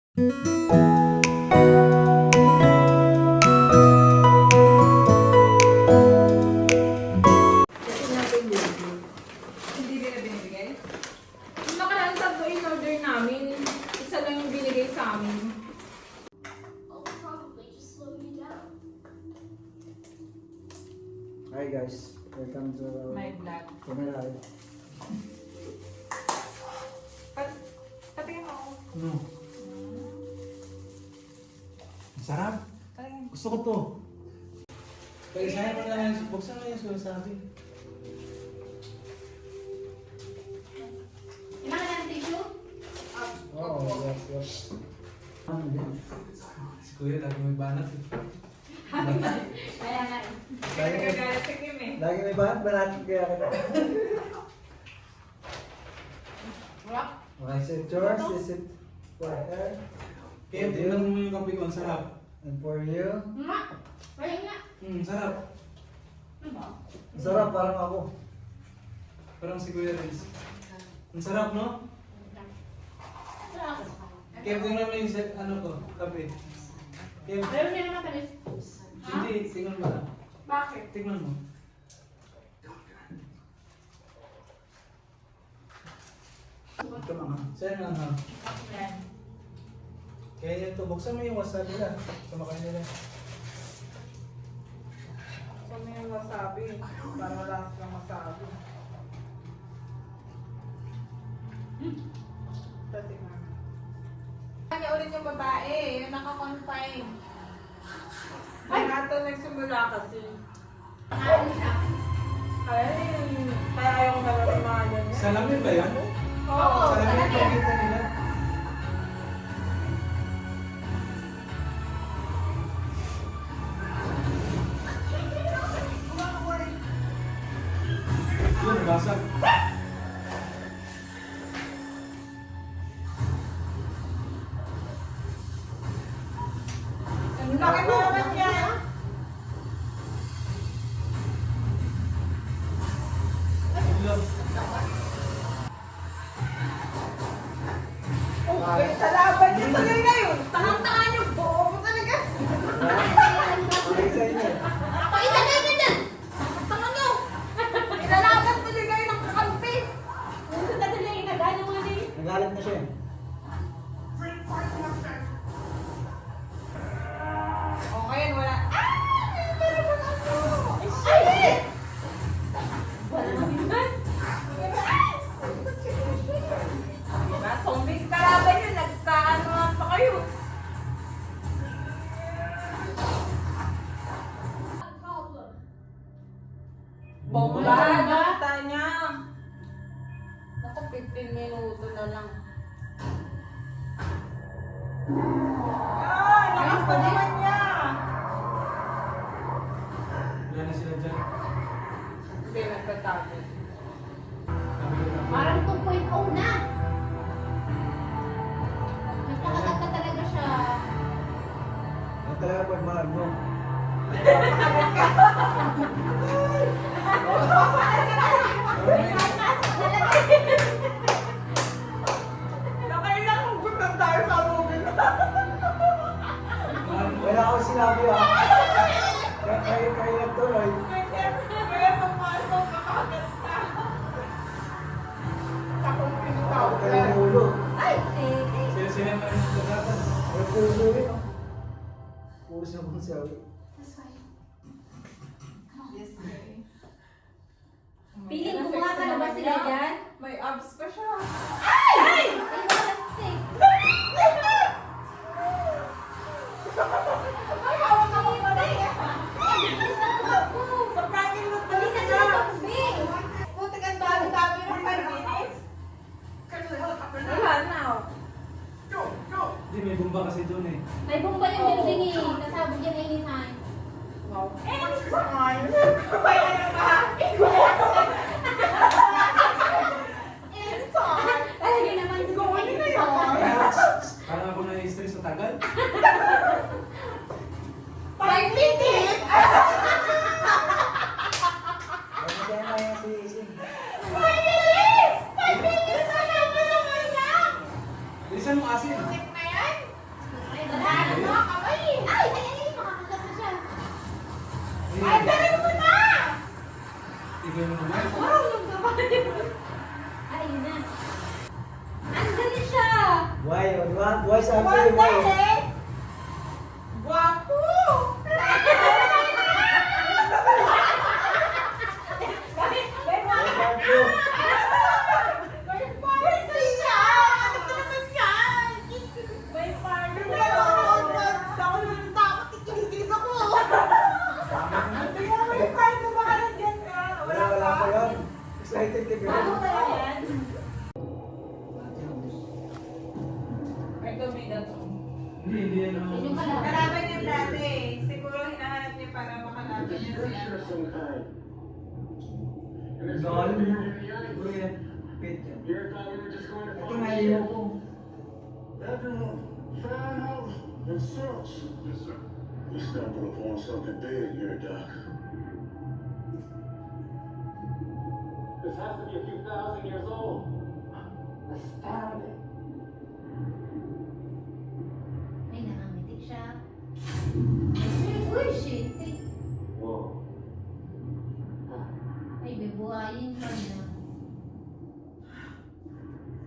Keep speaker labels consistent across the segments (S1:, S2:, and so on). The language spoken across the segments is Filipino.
S1: Hindi rin na binibigay? Yung nakaraan tatlo in order namin, isa lang yung binigay sa amin.
S2: Hi guys, welcome to
S1: My vlog.
S2: my live.
S1: Patingin mo ako.
S3: Ano? Sarap.
S1: Patingin.
S3: Gusto ko to. Kaya isahin mo na yan. Buksan mo yung sinasabi.
S2: Oh, yes, yes. Ano din?
S3: Si Kuya lagi may banat eh.
S1: Kaya nga eh. Kaya nagagalit si Kim eh.
S2: Lagi may banat kaya kita.
S1: Wala.
S2: Okay, is it yours? Is it for her?
S3: Kaya tingnan mo yung kape ko. Ang sarap.
S2: And for you?
S3: Sarap.
S2: Ang sarap, parang ako.
S3: Parang si Kuya Renz. Ang sarap, no? Kaya tingnan mo yung ano ko, kape. Kaya, hindi, tingnan mo na.
S1: Bakit?
S3: Tingnan mo.
S2: Ito mga.
S3: Saan nga ha? Kaya yun to, buksan mo yung wasabi nila. Kumakain nila.
S1: Kung may wasabi, para last lang wasabi. Patingin. Kanya ulit yung babae, yung naka-confine. Ay, ito nagsimula kasi. Ay, kaya ayaw ko nalang yung mga ganyan.
S3: Salamin ba yan?
S1: Oo,
S3: Salamin yung pagkita nila. Yun, basag.
S1: Ang laki pa naman niya.
S3: Yun.
S1: Wait, talaban niyo tuloy ngayon. Tangang-tanga niyo, buo mo talaga.
S2: Okay sa inyo.
S1: Ilalaban tuloy kayo ng kakampi.
S2: Nagalit na siya eh.
S1: O ngayon, wala. Meron pa ako. Ay! Diba? Zombie kalaban yun. Nagsaano nga pa kayo. Bomba! Nakita niya. Naku, 15 minuto na lang. Ay! Lakas pa naman niya!
S3: Wala na sila dyan.
S1: Hindi, nagtatago.
S4: Parang 2.0 na. Nagpakagat na talaga siya.
S2: Ang talaga pagmahal mo.
S1: Nakailang hugot ng tayo sa movie na.
S2: Wala akong sinabi ah. Kayo nagtuloy.
S1: Kaya pumasok, kakagat ka. Takong
S2: Ako
S1: pinutawag.
S2: kayo ulo.
S4: Ay,
S3: Sila na rin sa datan.
S2: Ay, puso rin oh. Puso kong siya.
S1: Yes, Mary.
S4: Piling gumawa ka na ba sila dyan?
S1: May abs pa siya.
S4: Ay! Ay, plastic.
S1: Ay, hawak ako pa rin.
S4: Ay, bilis na tumakbo.
S1: Sa pranking lot pa
S4: Bilis
S1: rin
S4: na
S1: siya.
S4: sila tumakbo.
S1: Putik ang dami ng 5 minutes. Wala na.
S3: Hindi, may bumba kasi doon eh.
S4: May bomba yung building eh. Nasabog yan anytime.
S1: Wow. Anytime. Kaya na ba? Anytime.
S4: Talaga naman dun
S1: Gawin
S4: yung
S1: na yun.
S3: Parang ako na-stress sa tagal.
S1: 5 minutes.
S2: Ano kaya na yan si Ising?
S1: 5 minutes. 5 minutes. Ano ba naman yan?
S3: Bilisan mo asin.
S1: Putik na yan.
S2: o, di ba? Buhay sa akin, buhay.
S1: Guwapo!
S2: Wala pa yun. Excited ka
S4: Bago
S2: girl.
S4: kaya yan?
S1: Ito may dato.
S3: Hindi ano.
S4: Yun yung kalaban.
S1: Kalaban niya dati. Siguro hinahanap niya para makalaban niya siya.
S2: Galing mo. Siguro yan. Pit yan. Ito nga iyo ko.
S5: Everyone, fan house and search. Yes, sir. We stumbled upon something big here, Doc.
S6: This has to be a few thousand years old.
S5: Astounding.
S4: Ay, nakamitik siya. Uy, shit.
S5: Whoa.
S4: Ay, bibuhayin pa niya.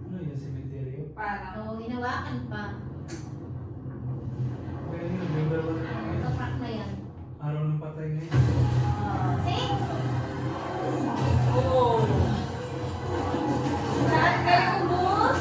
S3: Ano yung cemetery?
S1: Parang.
S4: Oo, hinawakan pa.
S3: Kaya yun, November 1 na ngayon.
S4: Kapak na yan.
S3: Araw ng patay ngayon.
S4: See?
S1: Oo. Saan kayo, boss?